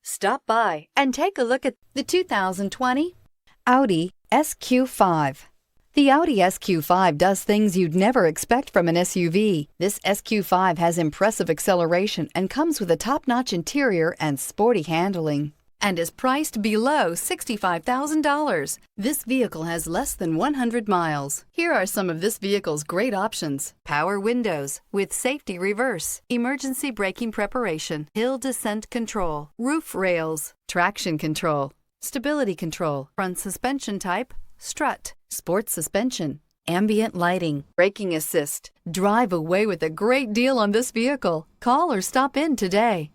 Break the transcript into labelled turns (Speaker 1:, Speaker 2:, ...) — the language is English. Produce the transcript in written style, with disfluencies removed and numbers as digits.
Speaker 1: Stop by and take a look at the 2020 Audi SQ5. The Audi SQ5 does things you'd never expect from an SUV. This SQ5 has impressive acceleration and comes with a top-notch interior and sporty handling, and is priced below $65,000. This vehicle has less than 100 miles. Here are some of this vehicle's great options: power windows with safety reverse, emergency braking preparation, hill descent control, roof rails, traction control, stability control, front suspension type, strut, sports suspension, ambient lighting, braking assist. Drive away with a great deal on this vehicle. Call or stop in today.